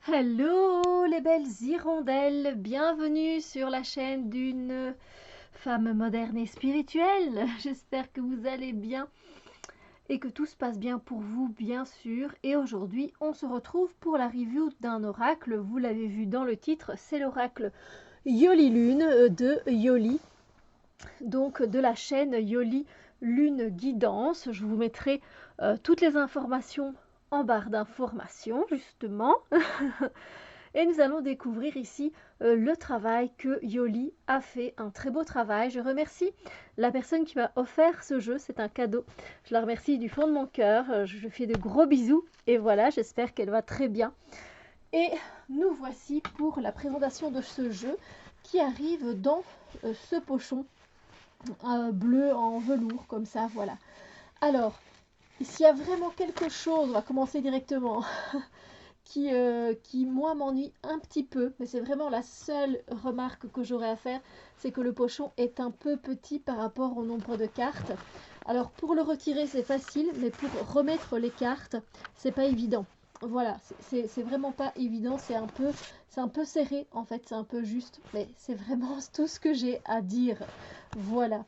Hello les belles hirondelles, bienvenue sur la chaîne d'une femme moderne et spirituelle. J'espère que vous allez bien et que tout se passe bien pour vous, bien sûr. Et aujourd'hui, on se retrouve pour la review d'un oracle. Vous l'avez vu dans le titre, c'est l'oracle Yoli Lune de Yoli, donc de la chaîne Yoli Lune Guidance. Je vous mettrai toutes les informations en barre d'informations, justement. Et nous allons découvrir ici le travail que Yoli a fait, un très beau travail. Je remercie la personne qui m'a offert ce jeu, c'est un cadeau. Je la remercie du fond de mon cœur, je lui fais de gros bisous et voilà, j'espère qu'elle va très bien. Et nous voici pour la présentation de ce jeu qui arrive dans ce pochon bleu en velours comme ça, voilà. Alors, s'il y a vraiment quelque chose, on va commencer directement. Qui moi m'ennuie un petit peu, mais c'est vraiment la seule remarque que j'aurais à faire, c'est que le pochon est un peu petit par rapport au nombre de cartes. Alors pour le retirer c'est facile, mais pour remettre les cartes c'est pas évident. Voilà, c'est vraiment pas évident, c'est un peu serré en fait, c'est un peu juste, mais c'est vraiment tout ce que j'ai à dire. Voilà.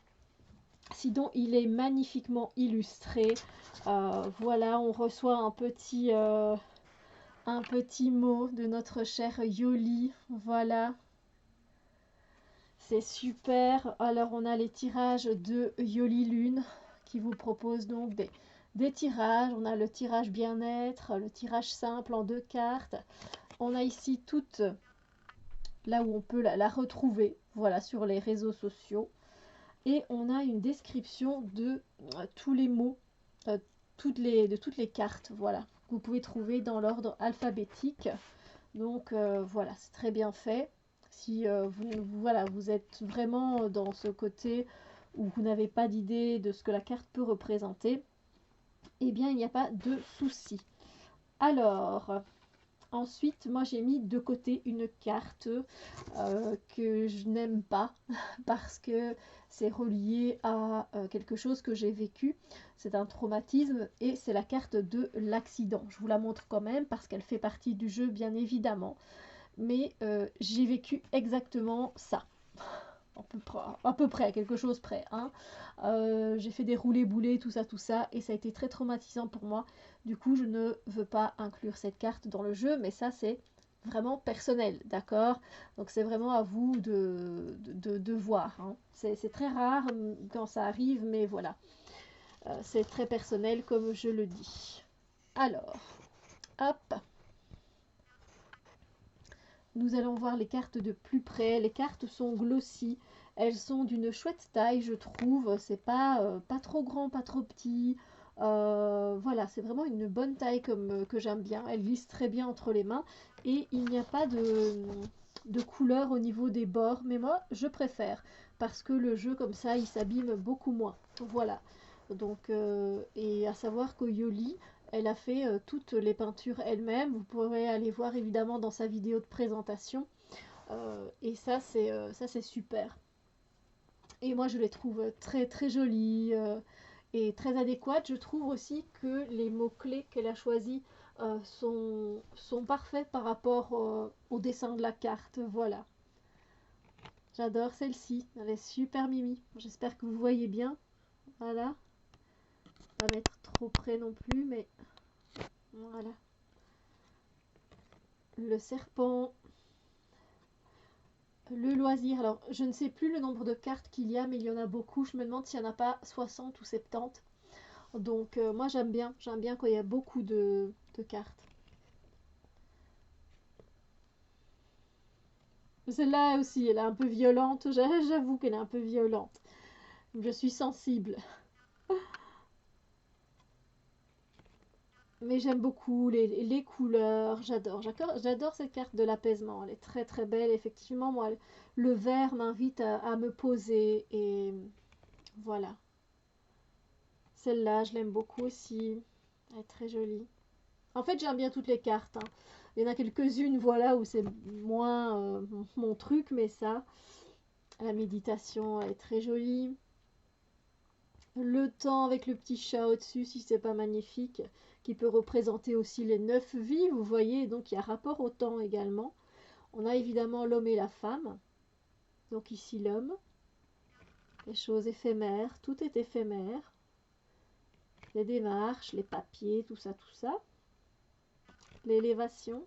Sinon il est magnifiquement illustré. Voilà, on reçoit un petit mot de notre chère Yoli, voilà, c'est super. Alors on a les tirages de Yoli Lune qui vous propose donc des tirages. On a le tirage bien-être, le tirage simple en 2 cartes. On a ici toute là où on peut la retrouver, voilà, sur les réseaux sociaux. Et on a une description de tous les mots, de toutes les cartes, voilà, que vous pouvez trouver dans l'ordre alphabétique. Donc voilà, c'est très bien fait. Si voilà, vous êtes vraiment dans ce côté où vous n'avez pas d'idée de ce que la carte peut représenter, eh bien il n'y a pas de souci. Alors, ensuite, moi j'ai mis de côté une carte que je n'aime pas parce que c'est relié à quelque chose que j'ai vécu. C'est un traumatisme et c'est la carte de l'accident. Je vous la montre quand même parce qu'elle fait partie du jeu bien évidemment. Mais j'ai vécu exactement ça. À peu près, à quelque chose près. Hein. J'ai fait des roulés-boulés, tout ça, et ça a été très traumatisant pour moi. Du coup, je ne veux pas inclure cette carte dans le jeu, mais ça, c'est vraiment personnel, d'accord? Donc, c'est vraiment à vous de voir. Hein. C'est très rare quand ça arrive, mais voilà. C'est très personnel, comme je le dis. Alors, hop. Nous allons voir les cartes de plus près. Les cartes sont glossy. Elles sont d'une chouette taille, je trouve. C'est pas trop grand, pas trop petit. Voilà, c'est vraiment une bonne taille comme que j'aime bien. Elle glisse très bien entre les mains. Et il n'y a pas de couleur au niveau des bords. Mais moi, je préfère. Parce que le jeu, comme ça, il s'abîme beaucoup moins. Voilà. Donc, et à savoir que Yoli, elle a fait toutes les peintures elle-même. Vous pourrez aller voir évidemment dans sa vidéo de présentation. Et ça, c'est super. Et moi, je les trouve très très jolies et très adéquates. Je trouve aussi que les mots-clés qu'elle a choisis sont parfaits par rapport au dessin de la carte. Voilà. J'adore celle-ci. Elle est super mimi. J'espère que vous voyez bien. Voilà. Pas mettre trop près non plus, mais voilà. Le serpent, le loisir. Alors, je ne sais plus le nombre de cartes qu'il y a, mais il y en a beaucoup. Je me demande s'il n'y en a pas 60 ou 70. Donc, moi, j'aime bien quand il y a beaucoup de cartes. Celle-là aussi, elle est un peu violente. J'avoue qu'elle est un peu violente. Je suis sensible. Mais j'aime beaucoup les couleurs. J'adore cette carte de l'apaisement. Elle est très très belle. Effectivement, moi, le vert m'invite à me poser. Et voilà. Celle-là, je l'aime beaucoup aussi. Elle est très jolie. En fait, j'aime bien toutes les cartes. Hein. Il y en a quelques-unes, voilà, où c'est moins mon truc, mais ça, la méditation, elle est très jolie. Le temps avec le petit chat au-dessus, si c'est pas magnifique. qui peut représenter aussi les 9 vies, vous voyez, donc il y a rapport au temps également. On a évidemment l'homme et la femme, donc ici l'homme, les choses éphémères, tout est éphémère, les démarches, les papiers, tout ça, l'élévation,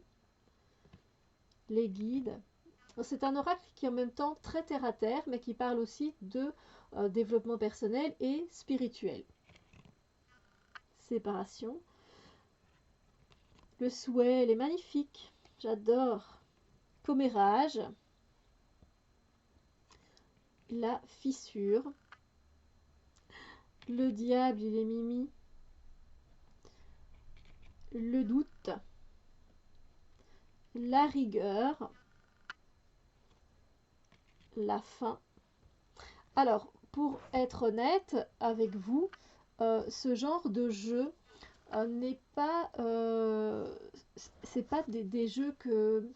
les guides. C'est un oracle qui est en même temps très terre à terre, mais qui parle aussi de développement personnel et spirituel. Séparation. Le souhait, elle est magnifique, j'adore. Commérage. La fissure. Le diable, il est mimi. Le doute. La rigueur. La fin. Alors, pour être honnête avec vous, ce genre de jeu n'est pas... c'est pas des jeux que,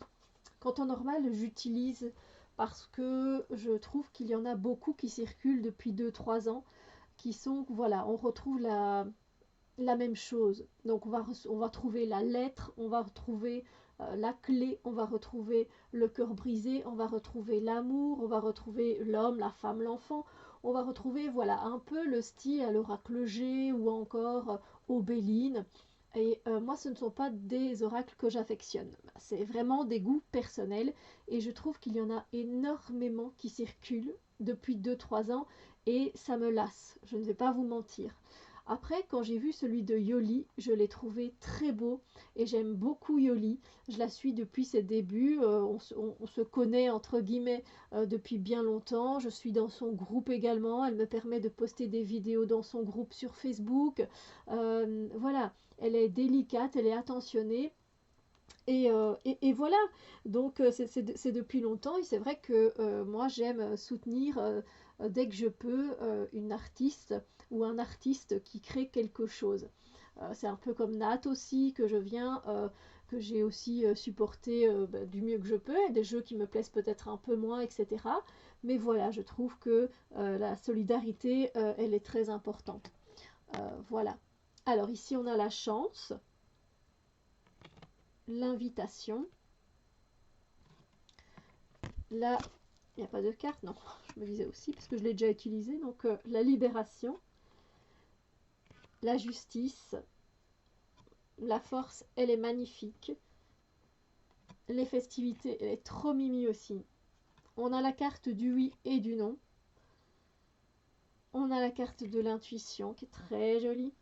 qu'en temps normal, j'utilise parce que je trouve qu'il y en a beaucoup qui circulent depuis 2-3 ans, qui sont, voilà, on retrouve la même chose. Donc on va trouver la lettre, on va retrouver la clé, on va retrouver le cœur brisé, on va retrouver l'amour, on va retrouver l'homme, la femme, l'enfant. On va retrouver, voilà, un peu le style à l'oracle G ou encore Obéline. Et moi, ce ne sont pas des oracles que j'affectionne. C'est vraiment des goûts personnels. Et je trouve qu'il y en a énormément qui circulent depuis 2-3 ans. Et ça me lasse. Je ne vais pas vous mentir. Après, quand j'ai vu celui de Yoli, je l'ai trouvé très beau et j'aime beaucoup Yoli. Je la suis depuis ses débuts. On se connaît entre guillemets depuis bien longtemps. Je suis dans son groupe également. Elle me permet de poster des vidéos dans son groupe sur Facebook. Voilà, elle est délicate, elle est attentionnée. Et voilà, donc c'est depuis longtemps et c'est vrai que moi j'aime soutenir dès que je peux une artiste ou un artiste qui crée quelque chose. C'est un peu comme Nat aussi que j'ai aussi supporté du mieux que je peux, et des jeux qui me plaisent peut-être un peu moins, etc. Mais voilà, je trouve que la solidarité, elle est très importante. Voilà. Alors ici on a la chance, l'invitation. Là, il n'y a pas de carte, non, je me disais aussi, parce que je l'ai déjà utilisé. Donc, la libération, la justice, la force, elle est magnifique. Les festivités, elle est trop mimi aussi. On a la carte du oui et du non. On a la carte de l'intuition, qui est très jolie.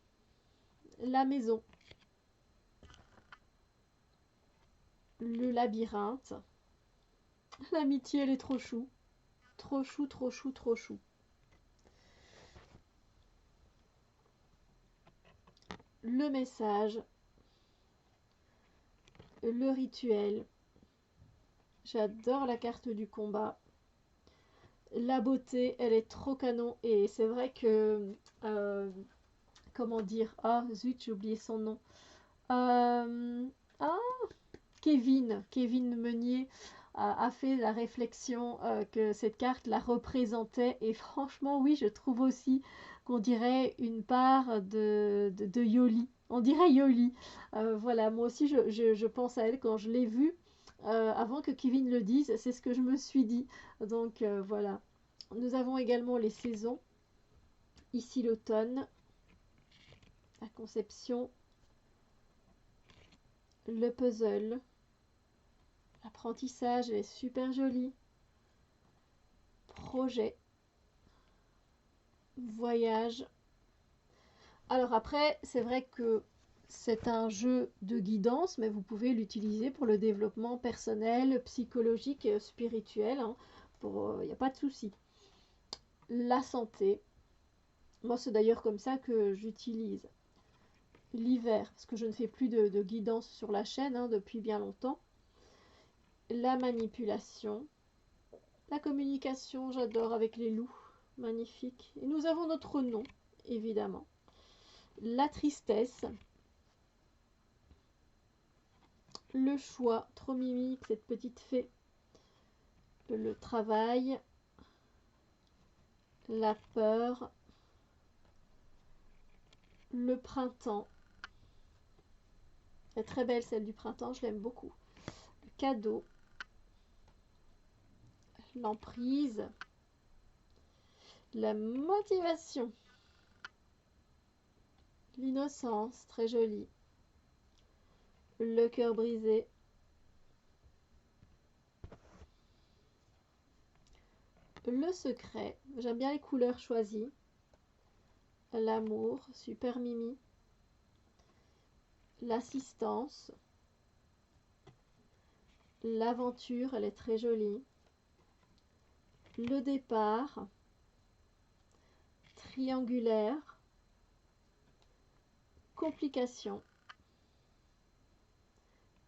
La maison. Le labyrinthe. L'amitié, elle est trop chou. Trop chou, trop chou, trop chou. Le message. Le rituel. J'adore la carte du combat. La beauté, elle est trop canon. Et c'est vrai que... comment dire? Ah, zut, j'ai oublié son nom. Ah, Kevin Meunier a fait la réflexion que cette carte la représentait. Et franchement, oui, je trouve aussi qu'on dirait une part de Yoli. On dirait Yoli. Voilà, moi aussi, je pense à elle quand je l'ai vue. Avant que Kevin le dise, c'est ce que je me suis dit. Donc voilà. Nous avons également les saisons. Ici l'automne, la conception, le puzzle, l'apprentissage, elle est super jolie. Projet, voyage. Alors après, c'est vrai que c'est un jeu de guidance, mais vous pouvez l'utiliser pour le développement personnel, psychologique et spirituel. Hein, il n'y a pas de souci. La santé. Moi, c'est d'ailleurs comme ça que j'utilise l'hiver, parce que je ne fais plus de guidance sur la chaîne hein, depuis bien longtemps. La manipulation. La communication, j'adore avec les loups. Magnifique. Et nous avons notre nom, évidemment. La tristesse. Le choix, trop mimique, cette petite fée. Le travail. La peur. Le printemps. Elle est très belle celle du printemps, je l'aime beaucoup. Le cadeau, l'emprise, la motivation, l'innocence, très jolie, le cœur brisé, le secret, j'aime bien les couleurs choisies, l'amour, super mimi, l'assistance, l'aventure, elle est très jolie, le départ, triangulaire, complication,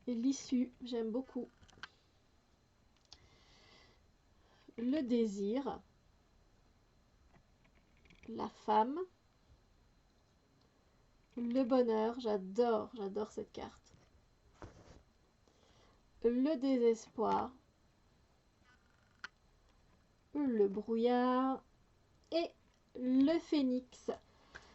et l'issue, j'aime beaucoup, le désir, la femme, le bonheur, j'adore cette carte, le désespoir, le brouillard et le phénix.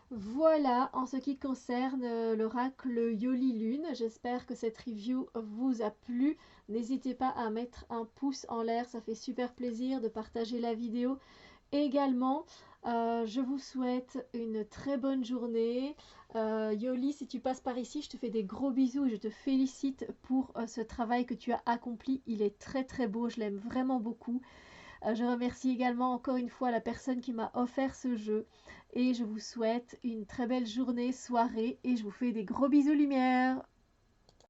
Voilà en ce qui concerne l'oracle Yoli Lune. J'espère que cette review vous a plu. N'hésitez pas à mettre un pouce en l'air, ça fait super plaisir de partager la vidéo. Également, je vous souhaite une très bonne journée. Yoli, si tu passes par ici, je te fais des gros bisous et je te félicite pour ce travail que tu as accompli. Il est très très beau, je l'aime vraiment beaucoup. Je remercie également encore une fois la personne qui m'a offert ce jeu et je vous souhaite une très belle journée, soirée et je vous fais des gros bisous lumière.